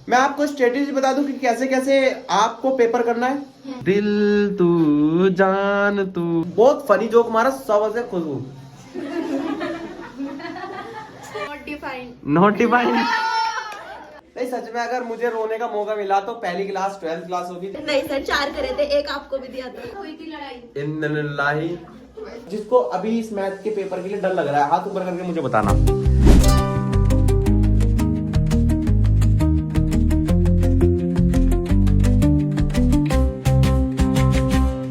मैं आपको स्ट्रेटेजी बता दूं कि कैसे कैसे आपको पेपर करना है। दिल तू जान तू, बहुत फनी जोक मारा, 100 से खुश हूँ। Not defined. नहीं सच में अगर मुझे रोने का मौका मिला तो पहली क्लास 12th क्लास होगी। नहीं सर 4 करे थे, एक आपको भी दिया था। हुई थी लड़ाई। इन्नलिल्लाही। जिसको अभी इस मैथ के पेपर के लिए डर लग रहा है, हाथ ऊपर करके मुझे बताना।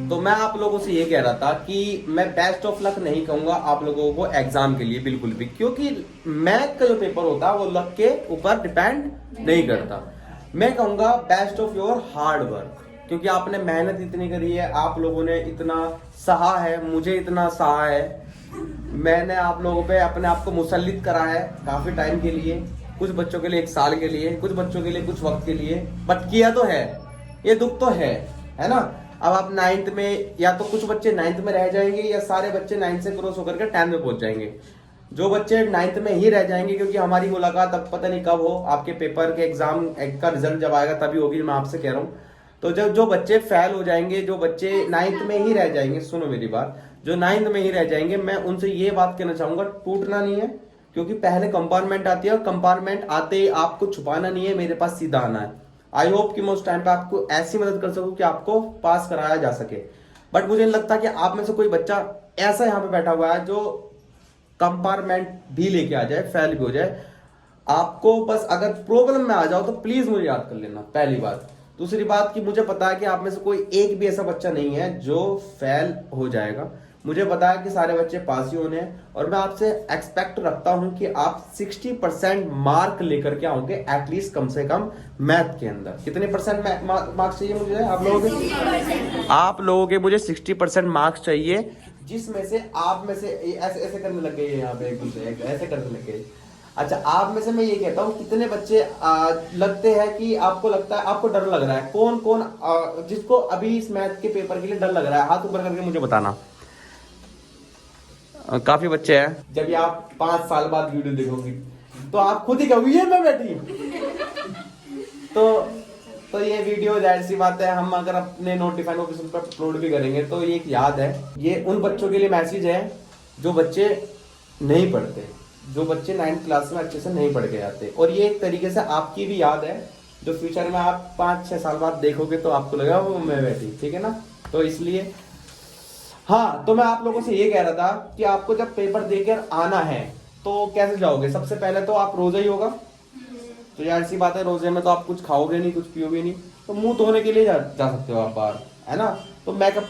तो मैं आप लोगों से ये कह रहा था कि मैं बेस्ट ऑफ लक नहीं कहूंगा आप लोगों को एग्जाम के लिए, बिल्कुल भी, क्योंकि मैथ का जो पेपर होता है वो लक के ऊपर डिपेंड नहीं करता। मैं कहूंगा best of your hard work, क्योंकि आपने मेहनत इतनी करी है, आप लोगों ने इतना सहा है, मुझे इतना सहा है, मैंने आप लोगों पे अपने आप को मुसल्लित करा है काफी टाइम के लिए, कुछ बच्चों के लिए 1 साल के लिए, कुछ बच्चों के लिए कुछ वक्त के लिए, बट किया तो है, ये दुख तो है ना। अब आप 9th में, या तो कुछ बच्चे 9th में रह जाएंगे या सारे बच्चे 9th से क्रॉस होकर के 10th में पहुंच जाएंगे। जो बच्चे 9th में ही रह जाएंगे, क्योंकि हमारी मुलाकात अब पता नहीं कब हो, आपके पेपर के एग्जाम का रिजल्ट जब आएगा तभी होगी, मैं आपसे कह रहा हूँ। तो जब जो बच्चे फेल हो जाएंगे, जो बच्चे 9th में ही रह जाएंगे, सुनो मेरी बात, जो 9th में ही रह जाएंगे, मैं उनसे ये बात कहना चाहूंगा, टूटना नहीं है, क्योंकि पहले कंपार्टमेंट आती है और कंपार्टमेंट आते ही आपको छुपाना नहीं है, मेरे पास सीधा आना है। आई होप कि मैं उस टाइम पे आपको ऐसी मदद कर सकूं कि आपको पास कराया जा सके। बट मुझे नहीं लगता कि आप में से कोई बच्चा ऐसा यहाँ पे बैठा हुआ है जो कंपार्टमेंट भी लेके आ जाए, फेल भी हो जाए। आपको बस अगर प्रॉब्लम में आ जाओ तो प्लीज मुझे याद कर लेना, पहली बात। दूसरी बात कि मुझे पता है कि आप में से कोई एक भी ऐसा बच्चा नहीं है जो फेल हो जाएगा। मुझे पता है कि सारे बच्चे पास ही होने हैं, और मैं आपसे एक्सपेक्ट रखता हूं कि आप 60% मार्क लेकर के आओगे, एटलीस्ट कम से कम मैथ के अंदर। कितने परसेंट मार्क्स चाहिए मुझे आप लोगों के? आप लोगों के मुझे 60% मार्क्स चाहिए, जिसमें से आप में से ऐसे ऐसे करने लग गए यहाँ पे, एक दूसरे ऐसे करने लग गए। अच्छा, आप में से मैं ये कहता हूँ, कितने बच्चे लगते हैं कि आपको लगता है, आपको डर लग रहा है? कौन कौन जिसको अभी इस मैथ के पेपर के लिए डर लग रहा है, हाथ ऊपर करके मुझे बताना। काफी बच्चे हैं। जब ये आप 5 साल बाद वीडियो देखोगी तो आप खुद ही कहोगे ये मैं बैठी। तो ये वीडियो जाहिर सी बात है, हम अगर अपने नोटिफाइड ऑफिस पर अपलोड भी करेंगे तो ये एक याद है, ये उन बच्चों के लिए मैसेज है जो बच्चे नहीं पढ़ते, जो बच्चे 9th क्लास में अच्छे से नहीं पढ़ के जाते, और ये एक तरीके से आपकी भी याद है, जो फ्यूचर में आप 5-6 साल बाद देखोगे तो आपको लगेगा वो मैं बैठी, ठीक है ना। तो इसलिए हाँ, तो मैं आप लोगों से ये कह रहा था कि आपको जब पेपर देकर आना है तो कैसे जाओगे? सबसे पहले तो आप रोजा ही होगा, तो यार सी बात है, रोजे में तो आप कुछ खाओगे नहीं, कुछ पियोगे नहीं, तो मुंह धोने के लिए जा सकते हो आप बाहर, है ना। तो मेकअप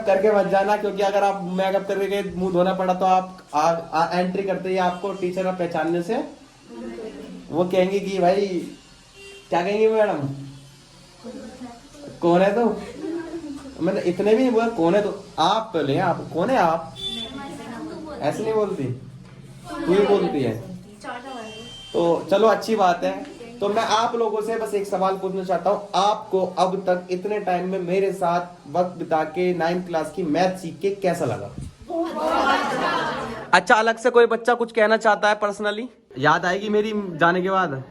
करके मत जाना, क्योंकि अगर आप मेकअप करके मुंह धोना पड़ा तो आप एंट्री करते ही आपको टीचर का पहचानने से वो कहेंगे कि भाई, क्या कहेंगे मैडम, कौन है? तो मैंने इतने भी नहीं बोला कौन है, तो आप पहले, आप कौन है? आप ऐसे नहीं बोलती, तू ही बोलती है। तो चलो अच्छी बात है। तो मैं आप लोगों से बस एक सवाल पूछना चाहता हूँ, आपको अब तक इतने टाइम में मेरे साथ वक्त बिता के 9th क्लास की मैथ सीख के कैसा लगा? अच्छा, अलग से कोई बच्चा कुछ कहना चाहता है पर्सनली? याद आएगी मेरी जाने के बाद?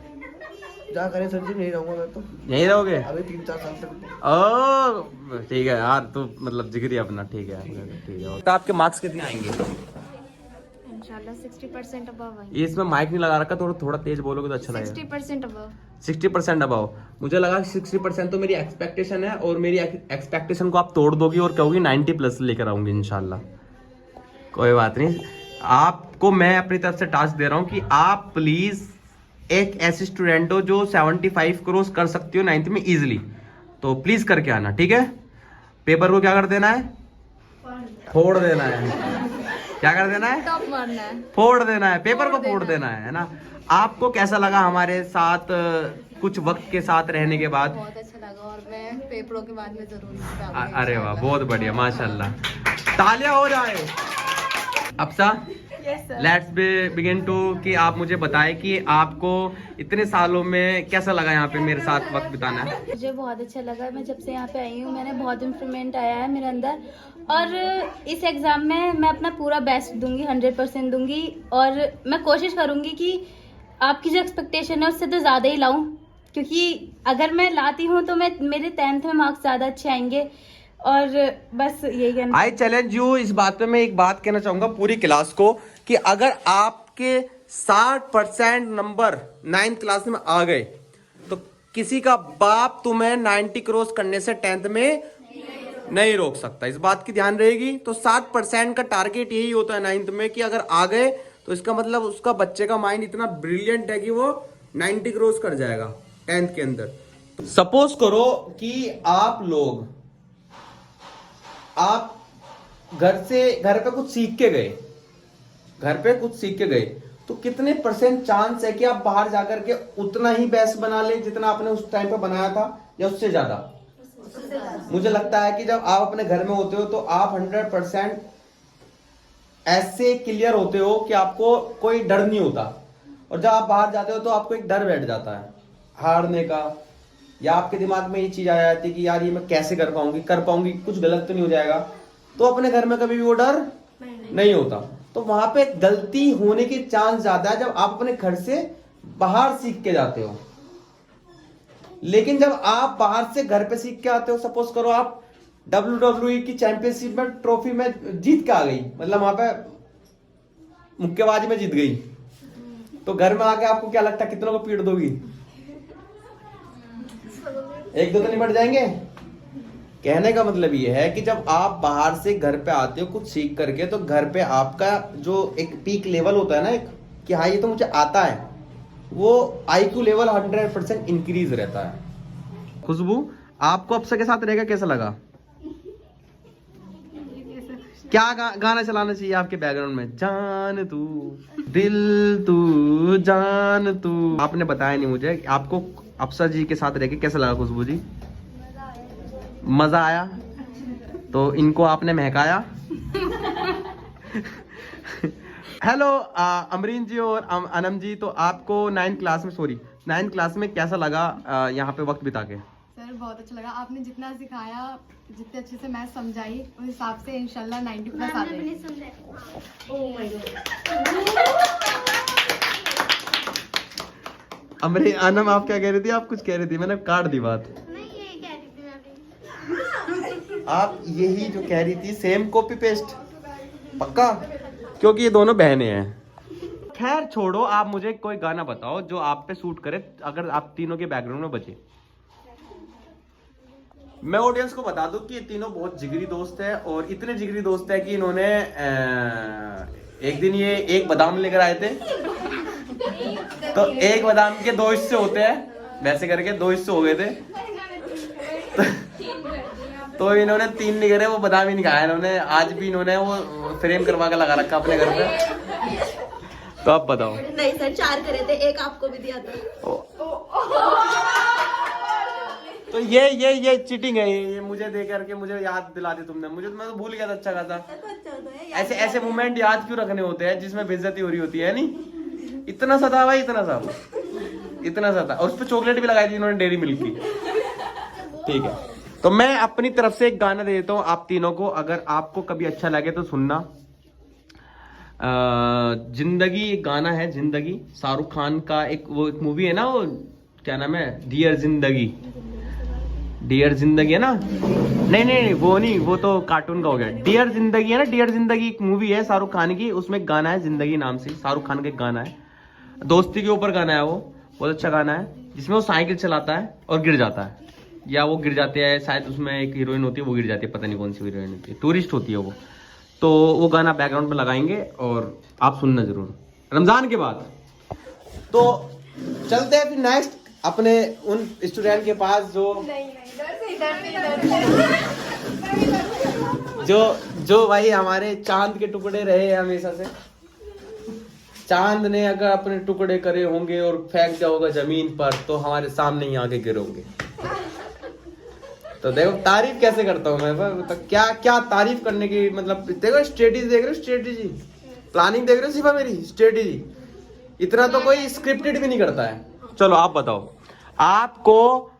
क्या करें सर जी, नहीं रहूंगा मैं तो। यहीं रहोगे अभी 3-4 साल तक। ओ ठीक है यार, तो मतलब जिगरी अपना, ठीक है ठीक है। तो आपके मार्क्स कितने आएंगे? इंशाल्लाह 60% अबव आएंगे। ये इसमें माइक नहीं लगा रखा, थोड़ा तेज बोलोगे तो अच्छा लगेगा। 60% अबव। 60% अबव। मुझे लगा 60% तो मेरी एक्सपेक्टेशन है, और मेरी एक्सपेक्टेशन को आप तोड़ दोगी और कहोगी 90+ लेकर आऊंगी इंशाल्लाह। कोई बात नहीं, आपको मैं अपनी तरफ से टास्क दे रहा हूँ कि आप प्लीज एक ऐसी स्टूडेंट हो जो 75 क्रॉस कर सकती हो 9th में इजिली, तो प्लीज करके आना, ठीक है। पेपर को क्या कर देना है? फोड़ देना है। क्या कर देना है? टॉप मारना है, फोड़ देना है, पेपर को फोड़ देना है ना। आपको कैसा लगा हमारे साथ कुछ वक्त के साथ रहने के बाद? बहुत अच्छा लगा, और मैं पेपरों के बाद में जरूर। अरे वाह, बहुत बढ़िया, माशाल्लाह, तालियां हो जाए। अफसा, लेट्स बिगिन टू कि आप मुझे बताएं कि आपको इतने सालों में कैसा लगा यहाँ पे मेरे साथ वक्त बिताना है? मुझे बहुत अच्छा लगा, मैं जब से यहाँ पे आई हूँ मैंने बहुत इम्प्रूवमेंट आया है मेरे अंदर, और इस एग्ज़ाम में मैं अपना पूरा बेस्ट दूंगी, 100% दूंगी, और मैं कोशिश करूँगी कि आपकी जो एक्सपेक्टेशन है उससे तो ज़्यादा ही लाऊं, क्योंकि अगर मैं लाती हूँ तो मैं मेरे 10th में मार्क्स ज़्यादा अच्छे आएंगे। और बस यही कहना। आई चैलेंज यू, इस बात पे मैं एक बात कहना चाहूंगा पूरी क्लास को कि अगर आपके 60% नंबर 9th क्लास में आ गए तो किसी का बाप तुम्हें 90 क्रॉस करने से 10th में नहीं रोक सकता। इस बात की ध्यान रहेगी। तो 60% का टारगेट यही होता है 9th में कि अगर आ गए तो इसका मतलब उसका बच्चे का माइंड इतना ब्रिलियंट है कि वो 90 क्रॉस कर जाएगा 10th के अंदर। सपोज करो कि आप घर पे कुछ सीख के गए, तो कितने % चांस है कि आप बाहर जाकर के उतना ही बेस्ट बना ले जितना आपने उस टाइम पे बनाया था, या उससे ज्यादा? मुझे लगता है कि जब आप अपने घर में होते हो तो आप 100% ऐसे क्लियर होते हो कि आपको कोई डर नहीं होता, और जब आप बाहर जाते हो तो आपको एक डर बैठ जाता है हारने का, या आपके दिमाग में ये चीज आ जाती है कि यार ये मैं कैसे कर पाऊंगी, कुछ गलत तो नहीं हो जाएगा। तो अपने घर में कभी भी वो डर नहीं होता, तो वहां पे गलती होने की चांस ज्यादा है जब आप अपने घर से बाहर सीख के जाते हो। लेकिन जब आप बाहर से घर पे सीख के आते हो, सपोज करो आप WWE की चैंपियनशिप में ट्रॉफी में जीत के आ गई, मतलब वहां पे मुक्केबाजी में जीत गई, तो घर में आके आपको क्या लगता है कितनों को पीट दोगी? 1-2 तो निपट जाएंगे। कहने का मतलब ये है कि जब आप बाहर से घर पे आते हो कुछ सीख करके, तो घर पे आपका जो एक पीक लेवल होता है ना, एक कि हाँ ये तो मुझे आता है, वो IQ लेवल 100% इंक्रीज रहता है। खुशबू, आपको अफसर के साथ रहेगा कैसा लगा? क्या गाना चलाना चाहिए आपके बैकग्राउंड में? जान तू दिल तू जान तू। आपने बताया नहीं मुझे, आपको अफसर जी के साथ रह के कैसा लगा खुशबू जी? मजा आया? तो इनको आपने महकाया? हेलो अमरीन जी और अनम जी, तो आपको 9th क्लास में कैसा लगा यहाँ पे वक्त बिता के? सर बहुत अच्छा लगा, आपने जितना सिखाया, जितने अच्छे से मैं समझाई, उस हिसाब से इंशाल्लाह 90+ आ जाएगी। अनम आप क्या कह रही थी? आप कुछ कह रही थी, मैंने काट दी बात। नहीं यही कह रही थी मैं भी। आप यही जो कह रही थी, सेम कॉपी पेस्ट पक्का, क्योंकि ये दोनों बहनें हैं। खैर छोड़ो, आप मुझे कोई गाना बताओ जो आप पे सूट करे, अगर आप तीनों के बैकग्राउंड में बचे। मैं ऑडियंस को बता दूं कि ये तीनों बहुत जिगरी दोस्त है, और इतने जिगरी दोस्त है कि इन्होंने एक दिन ये एक बादाम लेकर आए थे, तो एक बादाम के 2 हिस्से होते हैं, वैसे करके 2 हिस्से हो गए थे, तो इन्होंने 3 नहीं करे, वो बादाम ही नहीं खाया इन्होंने। आज भी इन्होंने वो फ्रेम करवा के लगा रखा अपने घर पे। तो आप बताओ। नहीं सर, 4 करे थे, एक आपको भी दिया था। तो ये चीटिंग है, ये मुझे दे करके मुझे याद दिला दी तुमने, मैं तो भूल गया था। अच्छा खासा ऐसे मोमेंट याद क्यों रखने होते हैं जिसमें बेइज्जती हो रही होती है? नहीं, इतना सा था भाई, इतना सा था, और उस पर चॉकलेट भी लगाई थी इन्होंने डेयरी मिल्क की। ठीक है, तो मैं अपनी तरफ से एक गाना दे देता हूँ आप तीनों को, अगर आपको कभी अच्छा लगे तो सुनना। जिंदगी एक गाना है, जिंदगी, शाहरुख खान का एक मूवी है ना, वो क्या नाम है, डियर जिंदगी है ना? नहीं वो नहीं, वो तो कार्टून का हो गया। डियर जिंदगी है ना, डियर जिंदगी एक मूवी है शाहरुख खान की, उसमें एक गाना है जिंदगी नाम से, शाहरुख खान का एक गाना है, दोस्ती के ऊपर गाना है, वो बहुत अच्छा गाना है, जिसमें वो साइकिल चलाता है और गिर जाता है, या वो गिर जाते हैं, शायद उसमें एक हीरोइन होती है, वो गिर जाती है, पता नहीं कौन सी हीरोइन होती है, टूरिस्ट होती है वो। तो वो गाना बैकग्राउंड में लगाएंगे और आप सुनना जरूर रमजान के बाद। तो चलते हैं फिर नेक्स्ट अपने उन स्टूडेंट के पास जो भाई हमारे चांद के टुकड़े रहे हमेशा से। चांद ने अगर अपने टुकड़े करे होंगे और फेंक दिया होगा जमीन पर, तो हमारे सामने ही आके गिरोगे। तो देखो तारीफ कैसे करता हूँ मैं, तो क्या तारीफ करने की, मतलब देखो स्ट्रेटेजी देख रहे हो, स्ट्रेटेजी प्लानिंग देख रहे हो, सिर्फ मेरी स्ट्रेटेजी, इतना तो कोई स्क्रिप्टेड भी नहीं करता है। चलो आप बताओ, आपको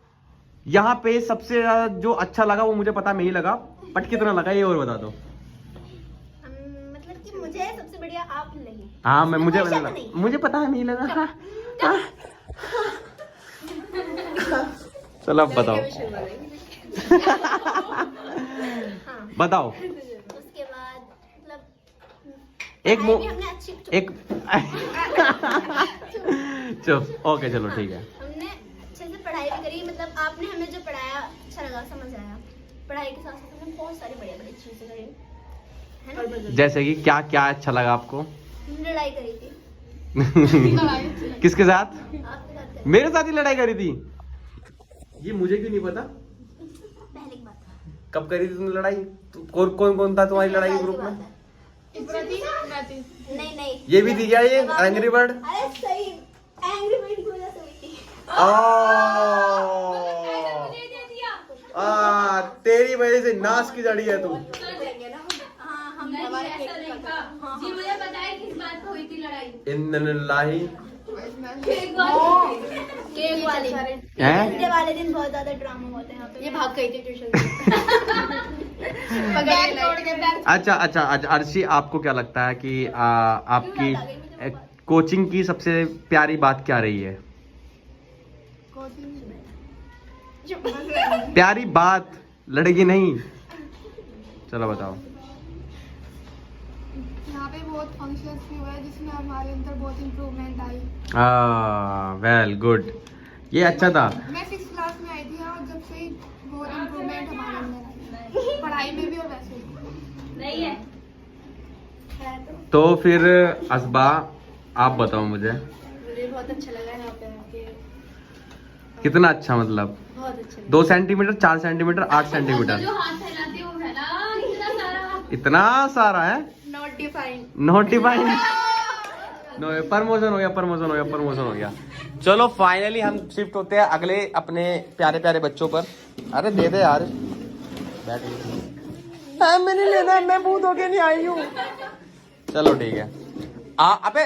यहाँ पे सबसे ज्यादा जो अच्छा लगा वो मुझे पता नहीं लगा, बट कितना लगा ये और बता दो। मतलब कि मुझे सबसे बढ़िया आप लगी। हाँ मैं मुझे पता नहीं लगा, चलो अब बताओ। बताओ। उसके बाद मतलब एक पढ़ाई भी हमने अच्छी एक चुप। ओके चलो ठीक है। हमने अच्छे से पढ़ाई भी करी, मतलब आपने हमें जो पढ़ाया अच्छा लगा, समझ आया। पढ़ाई के साथ साथ हमने बहुत सारी बढ़िया बढ़िया चीजें करी, है ना। जैसे कि क्या क्या अच्छा लगा आपको? हमने लड़ाई करी थी किसके साथ? आपके साथ। मेरे साथ ही लड़ाई करी थी? ये मुझे क्यों नहीं पता? पहले की बात कब करी थी तुमने लड़ाई? कौन कौन कौन था तुम्हारी लड़ाई के ग्रुप में? नहीं नहीं, ये भी थी क्या ये एंग्री बर्ड? अरे सही एंग्री बर्ड की वजह से हुई थी। तेरी वजह से नाश की जड़ी है तू। हाँ हम जी मुझे बताया किस बात को हुई थी लड़ाई? इन्नलिल्लाही केक वाले हैं? वाले दिन बहुत ज्यादा ड्रामा हुआ था यहाँ पे। ये भाग गई थी ट्यूशन बैग तोड़ के बैग। अच्छा अच्छा अच्छा अर्शी, आपको क्या लगता है कि आपकी कोचिंग की सबसे प्यारी बात क्या रही है? प्यारी बात, लड़की नहीं। चलो बताओ। यहाँ पे बहुत फंक्शंस भी हुए जिसमें हमारे अंदर बहुत इम्प्रूवमेंट आई। वेल गुड, ये अच्छा था। मैं 6th क्लास में आई थी और जब से ही बहुत इम्प्रूवमेंट हमारे अंदर आई, पढ़ाई में भी और वैसे भी। नहीं है। तो फिर असबा आप बताओ मुझे। मुझे बहुत अच्छा लगा यहाँ पे आके। कितना अच्छा? मतलब बहुत अच्छा 2 सेंटीमीटर, 4 सेंटीमीटर, 8 सेंटीमीटर, जो हाथ फैलाते हो फैला इतना सारा। इतना सारा है। Not defined. Notified. No, promotion हो गया, प्रमोशन हो गया, प्रमोशन हो गया। चलो फाइनली हम शिफ्ट होते हैं अगले अपने प्यारे प्यारे बच्चों पर। अरे दे दे यार, बैठ। मैंने लेना, मैं बूथ होके नहीं आई हूँ। चलो ठीक है। अबे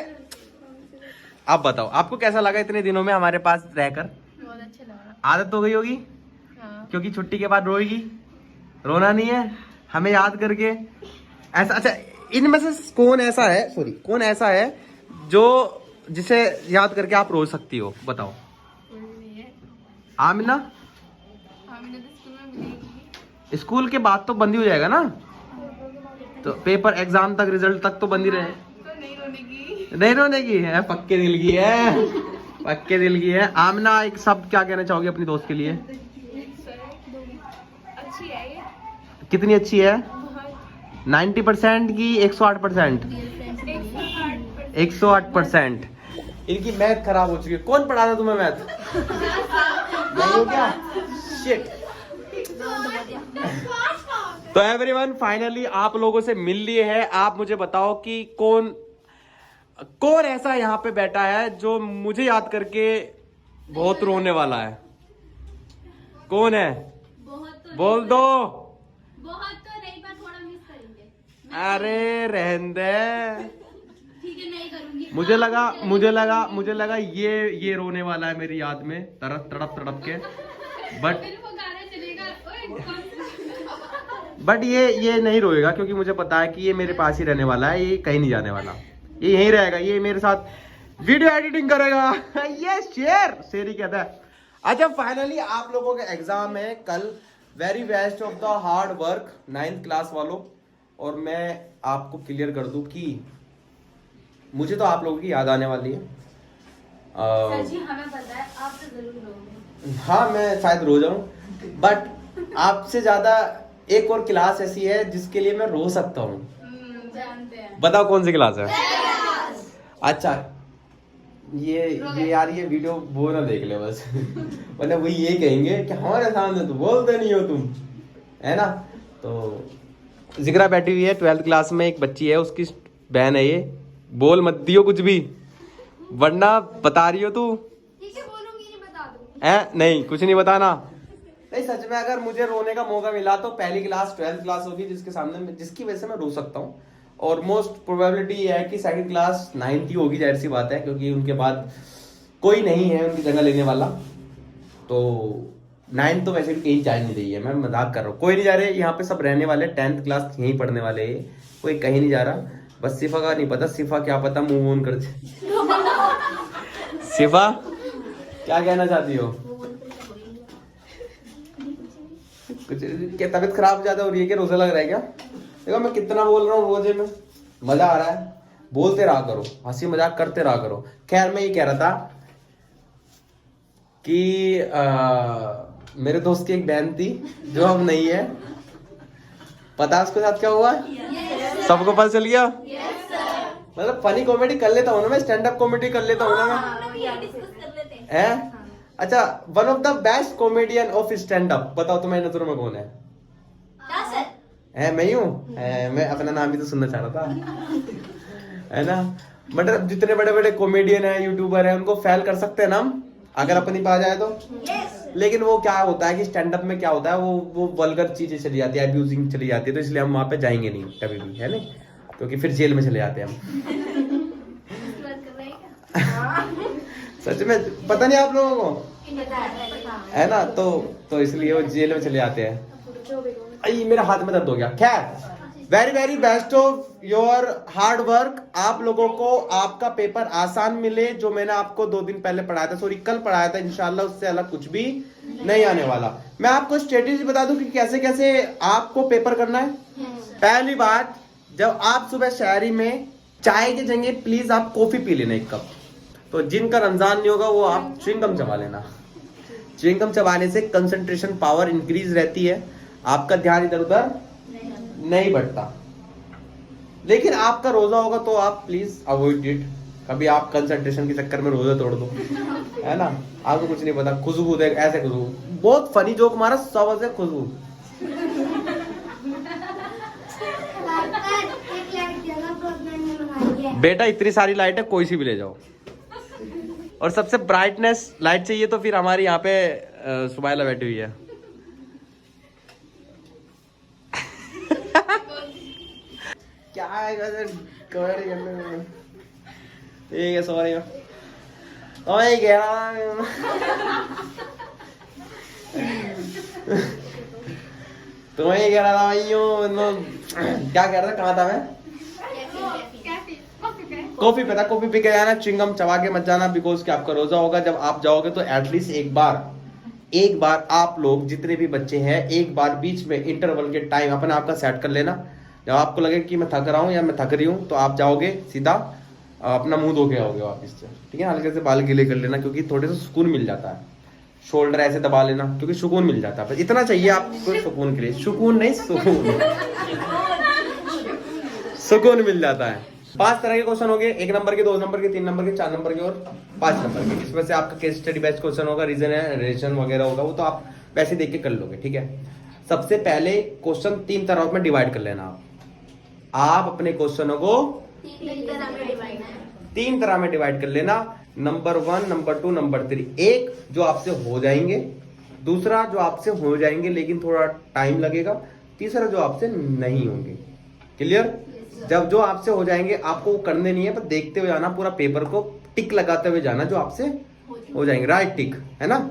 आप बताओ, आपको कैसा लगा इतने दिनों में हमारे पास रहकर? बहुत अच्छा लगा। आदत हो गई होगी, हाँ। क्योंकि छुट्टी के बाद रोएगी। रोना नहीं है हमें याद करके ऐसा। अच्छा, इनमें से कौन ऐसा है, सॉरी कौन ऐसा है जो जिसे याद करके आप रो सकती हो? बताओ। आमिना? हमें तो स्कूल में मिलेगी। स्कूल के बाद तो बंद ही हो जाएगा ना, तो पेपर एग्जाम तक, रिजल्ट तक तो बंद ही रहे। तो नहीं रोने की। नहीं रोने की है, पक्के दिल की है, पक्के दिल की है। आमिना, एक शब्द क्या कहना चाहोगी अपनी दोस्त के लिए? अच्छी है ये। कितनी अच्छी है? 90% की 108%? 108%। इनकी मैथ खराब हो चुकी है। कौन पढ़ा था तुम्हें मैथ? नहीं हो क्या? शिट। तो एवरीवन फाइनली आप लोगों से मिल लिए हैं। आप मुझे बताओ कि कौन ऐसा यहाँ पे बैठा है जो मुझे याद करके बहुत रोने वाला है? कौन है? बोल दो। बहुत तो नहीं, पर थोड़ा मिस करेंगे। अरे रहने दे। ठीक है, नहीं करूंगी। मुझे लगा ये रोने वाला है मेरी याद में, तड़प के। बट फिर वो गाना चलेगा। बट ये नहीं रोएगा, क्योंकि मुझे पता है कि ये मेरे पास ही रहने वाला है। ये कहीं नहीं जाने वाला, ये यहीं रहेगा। ये मेरे साथ वीडियो एडिटिंग करेगा। ये शेर ही कहता है। अच्छा फाइनली आप लोगों का एग्जाम है कल। Very best of the hard work 9th class वालों। और मैं आपको क्लियर कर दूं कि मुझे तो आप लोगों की याद आने वाली है। सर जी हमें पता है, आप तो जरूर रोगे। हाँ मैं शायद रो जाऊं, बट आपसे ज्यादा एक और क्लास ऐसी है जिसके लिए मैं रो सकता हूँ। जानते हैं। बताओ कौन सी क्लास है? अच्छा ये यार ये वीडियो वो ना देख ले बस। मतलब वो ये कहेंगे कि हमारे सामने तो बोलते नहीं हो तुम, है ना। तो जिक्रा बैठी हुई है 12th क्लास में, एक बच्ची है, उसकी बहन है ये। बोल मत दियो कुछ भी, वरना बता रही हो तू। ठीक है, बोलूंगी नहीं, बता दूं। नहीं कुछ नहीं बताना। नहीं सच में अगर मुझे रोने का मौका मिला तो पहली क्लास 12th क्लास होगी जिसके सामने, जिसकी वजह से मैं रो सकता हूँ। और मोस्ट प्रोबेबिलिटी ये है कि 2nd क्लास 9th ही होगी, जाहिर सी बात है, क्योंकि उनके बाद कोई नहीं है उनकी जगह लेने वाला। तो 9th तो वैसे भी कहीं जा नहीं रही है, मैं मजाक कर रहा हूँ। कोई नहीं जा रहे यहाँ पे, सब रहने वाले। 10th क्लास यहीं पढ़ने वाले हैं, कोई कहीं नहीं जा रहा। बस सिफा का नहीं पता, सिफा क्या पता मूव ऑन कर जाए। शिफा क्या कहना चाहती हो? कुछ क्या तबीयत खराब ज्यादा हो रही है क्या? रोजा लग रहा है क्या? देखो मैं कितना बोल रहा हूँ रोजे में, मजा आ रहा है, बोलते रहा करो, हंसी मजाक करते रहा करो। खैर मैं ये कह रहा था कि मेरे दोस्त की एक बहन थी जो अब नहीं है, पता है उसके साथ क्या हुआ? सबको पता चल गया? मतलब फनी कॉमेडी कर लेता हूँ ना मैं, स्टैंड अप कॉमेडी कर लेता हूँ ना मैं, है? अच्छा, one of the best comedian of stand up बताओ तुम्हारी नजरों में कौन है? मैं ही हूँ। मैं अपना नाम भी तो सुनना चाह रहा था, है ना? मतलब जितने बड़े बड़े कॉमेडियन है, यूट्यूबर है, उनको फेल कर सकते हैं ना हम, अगर अपनी पा जाए तो। लेकिन वो क्या होता है कि स्टैंड अप में क्या होता है, वो वल्गर चीजें चली जाती है, अब्यूजिंग चली जाती है, तो इसलिए हम वहां पे जाएंगे नहीं कभी भी, है नहीं? क्योंकि फिर जेल में चले जाते हैं हम। सच में पता नहीं आप लोगों को, है ना? तो इसलिए वो जेल में चले जाते हैं। आई मेरा हाथ में दर्द हो गया। खैर, very very best of your hard work. आप लोगों को आपका पेपर आसान मिले, जो मैंने आपको 2 दिन पहले पढ़ाया था, सॉरी कल पढ़ाया था, इंशाल्लाह उससे अलग कुछ भी नहीं आने वाला। मैं आपको स्ट्रेटेजी बता दूं कि कैसे कैसे आपको पेपर करना है। पहली बात, जब आप सुबह शहरी में चाय की जगह प्लीज आप कॉफी पी लेना 1 कप। तो जिनका रमजान नहीं होगा वो आप च्युइंगम चबा लेना। च्युइंगम चबाने से कंसंट्रेशन पावर इंक्रीज रहती है, आपका ध्यान इधर उधर नहीं बढ़ता। लेकिन आपका रोजा होगा तो आप प्लीज अवॉइड इट। कभी आप कंसंट्रेशन के चक्कर में रोजा तोड़ दो, है ना? आपको कुछ नहीं पता, खुशबू देख ऐसे खुशबू, बहुत फनी जोक मारा, सब ऐसे खुशबू। बेटा इतनी सारी लाइट है, कोई सी भी ले जाओ, और सबसे ब्राइटनेस लाइट चाहिए तो फिर हमारी यहाँ पे सुबाइला बैठी हुई है। क्या है ठीक है, सॉरी तुम्हें कह रहा था भाइयों, क्या कह रहा था, कहाँ था मैं? कॉफी पे था, कॉफी पी के जाना, च्युइंगम चबा के मत जाना, बिकॉज कि आपका रोजा होगा। जब आप जाओगे तो एटलीस्ट एक बार आप लोग जितने भी बच्चे हैं, एक बार बीच में इंटरवल के टाइम अपने आप का सेट कर लेना। जब आपको लगे कि मैं थक रहा हूँ या मैं थक रही हूँ, तो आप जाओगे सीधा अपना मुंह धो के आओगे वापस से, ठीक है? हल्के से बाल गीले कर लेना, क्योंकि थोड़े से सुकून मिल जाता है। शोल्डर ऐसे दबा लेना, क्योंकि सुकून मिल जाता है। बस इतना चाहिए आपको सुकून के लिए, सुकून नहीं सुकून मिल जाता है। 5 तरह के क्वेश्चन हो गए, 1 नंबर के, 2 नंबर के, 3 नंबर के, 4 नंबर के और 5 नंबर के। इसमें से आपका केस स्टडी बेस्ड क्वेश्चन होगा, रीजन है, रिलेशन वगैरह होगा, वो तो आप वैसे देख के कर लोगे, ठीक है? सबसे पहले क्वेश्चन 3 तरह में डिवाइड कर लेना। आप अपने क्वेश्चनों को 3 तरह में डिवाइड कर लेना। Number 1, number 2, number 3। एक जो आपसे हो जाएंगे, दूसरा जो आपसे हो जाएंगे लेकिन थोड़ा टाइम लगेगा, तीसरा जो आपसे नहीं होंगे। क्लियर? जब जो आपसे हो जाएंगे आपको वो करने नहीं है, पर देखते हुए जाना, पूरा पेपर को टिक लगाते हुए जाना जो आपसे हो जाएंगे, राइट टिक, है ना?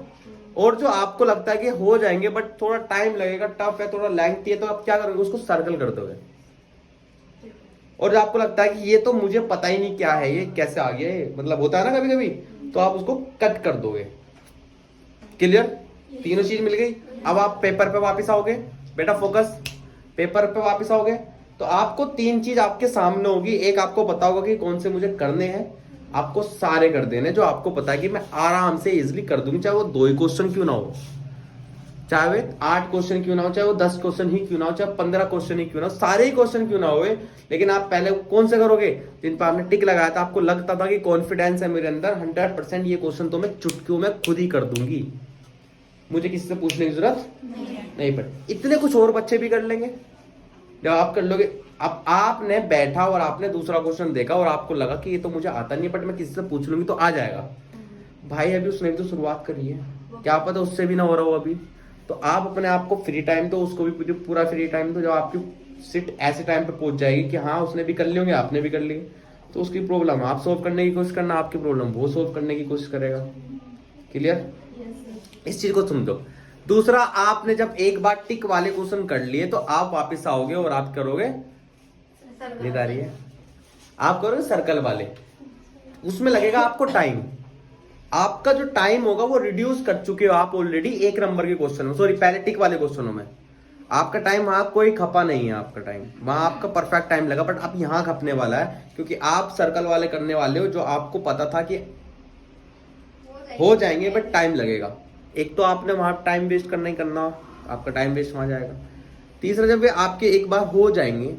और जो आपको लगता है कि हो जाएंगे बट थोड़ा टाइम लगेगा, टफ है, थोड़ा लेंथी है, तो आप क्या करोगे? उसको सर्कल कर दोगे। और जो आपको लगता है कि ये तो मुझे पता ही नहीं क्या है, ये कैसे आ गया, ये मतलब होता है ना कभी कभी, तो आप उसको कट कर दोगे। क्लियर? तीनों चीज मिल गई। अब आप पेपर पे वापस आओगे, बेटा फोकस, पेपर पे वापस आओगे तो आपको 3 चीज आपके सामने होगी। एक आपको पता होगा कि कौन से मुझे करने हैं, आपको सारे कर देने जो आपको पता है कि मैं आराम से इजिली कर दूंगी, चाहे वो 2 ही क्वेश्चन क्यों ना हो, चाहे वो 8 क्वेश्चन क्यों ना हो, चाहे वो 10 क्वेश्चन ही क्यों ना हो, चाहे 15 क्वेश्चन ही क्यों ना हो, सारे ही क्वेश्चन क्यों ना हो। लेकिन आप पहले कौन से करोगे? जिन पर आपने टिक लगाया था, आपको लगता था कि कॉन्फिडेंस है मेरे अंदर 100%, ये क्वेश्चन तो मैं चुटकियों में खुद ही कर दूंगी, मुझे किसी से पूछने की जरूरत नहीं पड़ती। इतने कुछ और बच्चे भी कर लेंगे जब आप कर लोगे। अब आपने बैठा और आपने दूसरा क्वेश्चन देखा और आपको लगा कि ये तो मुझे आता नहीं है, बट मैं किसी से पूछ लूंगी तो आ जाएगा। भाई अभी उसने भी तो शुरुआत करी है, क्या पता उससे भी ना हो रहा हो अभी। तो आप अपने आप को फ्री टाइम दो, उसको भी पूरा फ्री टाइम दो। जब आपकी सीट ऐसे टाइम पे पहुंच जाएगी कि हाँ उसने भी कर ली होंगे, आपने भी कर ली, तो उसकी प्रॉब्लम आप सोल्व करने की कोशिश करना, आपकी प्रॉब्लम वो सोल्व करने की कोशिश करेगा। क्लियर? इस चीज को समझो। दूसरा, आपने जब एक बार टिक वाले क्वेश्चन कर लिए तो आप वापस आओगे और आप करोगे, नींद आ रही है, आप करोगे सर्कल वाले, उसमें लगेगा आपको टाइम। आपका जो टाइम होगा वो रिड्यूस कर चुके हो आप ऑलरेडी एक नंबर के क्वेश्चन में, सॉरी पहले टिक वाले क्वेश्चनों में। आपका टाइम वहां कोई खपा नहीं है, आपका टाइम वहां आपका परफेक्ट टाइम लगा, बट अब यहाँ खपने वाला है क्योंकि आप सर्कल वाले करने वाले हो जो आपको पता था कि हो जाएंगे बट टाइम लगेगा। एक तो आपने वहां टाइम वेस्ट करना ही करना, आपका टाइम वेस्ट वहां जाएगा। तीसरा, जब वे आपके एक बार हो जाएंगे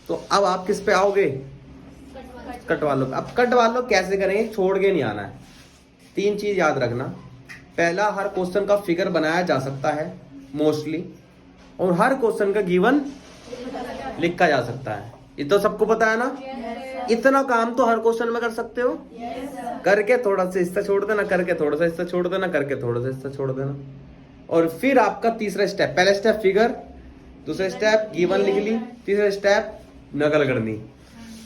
तो अब आप किस पे आओगे? कट वालों पे। अब कट वालों कैसे करेंगे? छोड़ के नहीं आना है। 3 चीज याद रखना। पहला, हर क्वेश्चन का फिगर बनाया जा सकता है मोस्टली, और हर क्वेश्चन का गिवन लिखा जा सकता है। ये तो सबको पता है ना। इतना काम तो हर क्वेश्चन में कर सकते हो। करके थोड़ा सा हिस्सा छोड़ देना, करके थोड़ा सा हिस्सा छोड़ देना, करके थोड़ा सा हिस्सा छोड़ देना। और फिर आपका तीसरा स्टेप, पहला स्टेप फिगर, दूसरा स्टेप गिवन लिख ली, तीसरा स्टेप नकल करनी।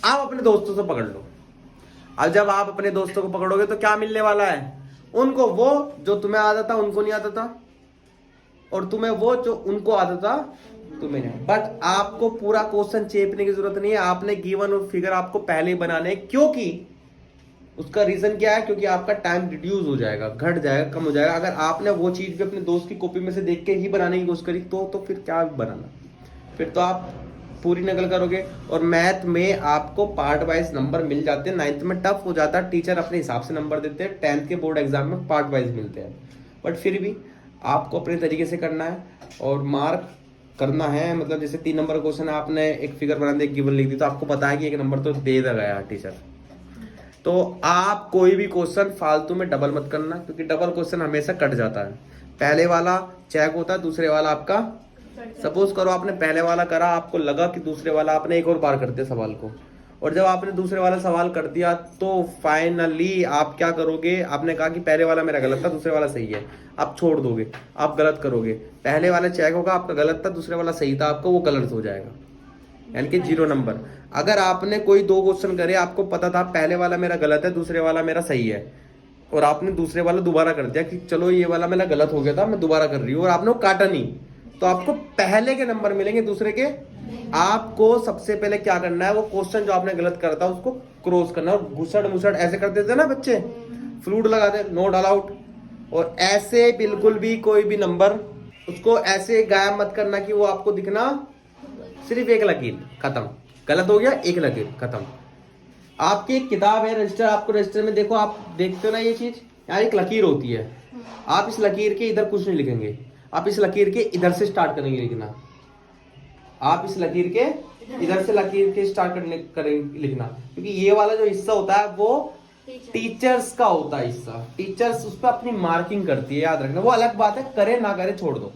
आप अपने दोस्तों से पकड़ लो। अब जब आप अपने दोस्तों को पकड़ोगे तो क्या मिलने वाला है? उनको वो जो तुम्हें आता था उनको नहीं आता था, और तुम्हें वो जो उनको आता था तुम्हें नहीं। बट आपको पूरा क्वेश्चन चेपने की जरूरत नहीं है। आपने गिवन और फिगर आपको पहले ही बनाने हैं, क्योंकि उसका रीजन क्या है? क्योंकि आपका टाइम रिड्यूस हो जाएगा, घट जाएगा, कम हो जाएगा। अगर आपने वो चीज भी अपने दोस्त की कॉपी में से देख के ही बनाने की कोशिश करी तो फिर क्या बनाना? फिर तो आप पूरी नकल करोगे। और मैथ में आपको पार्ट वाइज नंबर मिल जाते हैं। 9th में टफ हो जाता है, टीचर अपने हिसाब से नंबर देते हैं। 10th के बोर्ड एग्जाम में पार्ट वाइज मिलते हैं, बट फिर भी आपको अपने तरीके से करना है और मार्क करना है। मतलब जैसे 3 नंबर क्वेश्चन है, आपने एक फिगर बना दी, गिवन लिख दी, तो आपको पता है कि 1 नंबर तो दे गया टीचर। तो आप कोई भी क्वेश्चन फालतू में डबल मत करना, क्योंकि डबल क्वेश्चन हमेशा कट जाता है। पहले वाला चेक होता है, दूसरे वाला आपका, सपोज करो आपने पहले वाला करा, आपको लगा कि दूसरे वाला आपने एक और बार कर दिया सवाल को, और जब आपने दूसरे वाला सवाल कर दिया तो फाइनली आप क्या करोगे? आपने कहा कि पहले वाला मेरा गलत था, दूसरे वाला सही है, आप छोड़ दोगे, आप गलत करोगे। पहले वाला चेक होगा, आपका गलत था, दूसरे वाला सही था, आपको वो गलत हो जाएगा, यानी कि 0 नंबर। अगर आपने कोई 2 क्वेश्चन करे, आपको पता था पहले वाला मेरा गलत है, दूसरे वाला मेरा सही है, और आपने दूसरे वाला दोबारा कर दिया कि चलो ये वाला मेरा गलत हो गया था, मैं दोबारा कर रही हूँ, और आपने वो काटा नहीं, तो आपको पहले के नंबर मिलेंगे, दूसरे के। आपको सबसे पहले क्या करना है? वो क्वेश्चन जो आपने गलत करा था उसको क्रॉस करना। और घुसड़ मुसड़ ऐसे करते थे ना बच्चे, फ्लूट लगाते, नोट अलाउड। और ऐसे बिल्कुल भी कोई भी नंबर उसको ऐसे गायब मत करना कि वो आपको दिखना, सिर्फ एक लकीर, खत्म। गलत हो गया, एक लकीर, खत्म। आपकी एक किताब है रजिस्टर, आपको रजिस्टर में देखो, आप देखते हो ना ये चीज, यहाँ एक लकीर होती है। आप इस लकीर के इधर कुछ नहीं लिखेंगे, आप इस लकीर के इधर से स्टार्ट करेंगे लिखना। आप इस लकीर के इधर से लकीर के स्टार्ट करेंगे लिखना, क्योंकि ये वाला जो हिस्सा होता है वो टीचर्स का होता है हिस्सा। टीचर्स उस पर अपनी मार्किंग करती है, याद रखना। वो अलग बात है, करे ना करे छोड़ दो,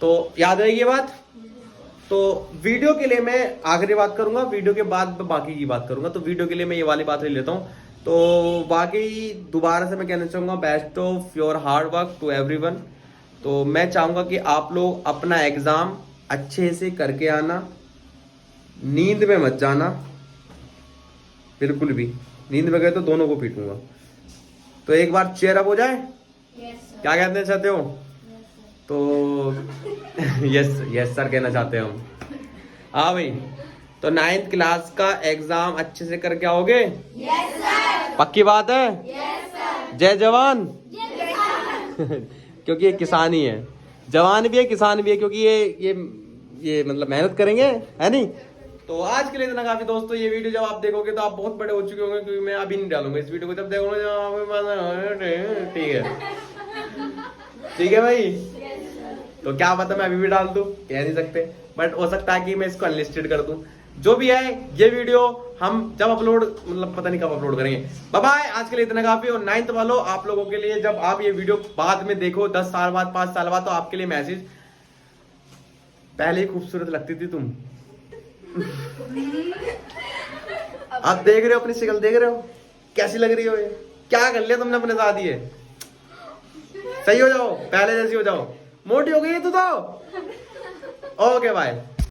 तो याद रहेगी ये बात। तो वीडियो के लिए मैं आखिरी बात करूंगा, वीडियो के बाद बाकी की बात करूंगा। तो वीडियो के लिए मैं ये वाली बात ले लेता हूँ। तो बाकी दोबारा से मैं कहना चाहूंगा, best of your hard work to everyone. तो मैं चाहूंगा कि आप लोग अपना एग्जाम अच्छे से करके आना, नींद में मत जाना बिल्कुल भी। नींद में गए तो दोनों को पीटूंगा। तो एक बार चेयर अप हो जाए, क्या कहना चाहते हो? तो यस सर कहना चाहते हो हम। हाँ भाई, तो 9th क्लास का एग्जाम अच्छे से करके आओगे? Yes sir. पक्की बात है? Yes sir. जय जवान। क्योंकि ये किसान ही है, जवान भी है किसान भी है, क्योंकि ये मतलब मेहनत करेंगे, है नहीं? तो आज के लिए इतना काफी दोस्तों। ये वीडियो जब आप देखोगे तो आप बहुत बड़े हो चुके होंगे, क्योंकि मैं अभी नहीं डालूंगा इस वीडियो को। जब देखोगे ठीक है भाई। तो क्या पता मैं अभी भी डाल दूं, कह नहीं सकते, बट हो सकता है कि मैं इसको अनलिस्टेड कर दूं। जो भी है, ये वीडियो हम जब अपलोड, मतलब पता नहीं कब अपलोड करेंगे। बाय बाय, आज के लिए इतना काफी। और 9th वालों, आप लोगों के लिए, जब आप ये वीडियो बाद में देखो 10 साल बाद, 5 साल बाद, तो आपके लिए मैसेज, पहले ही खूबसूरत लगती थी तुम। आप देख रहे हो अपनी शक्ल, देख रहे हो कैसी लग रही हो? ये क्या कर लिया तुमने अपने साथ? ये सही हो जाओ, पहले जैसी हो जाओ। मोटी हो गई है तू तो। Okay bye.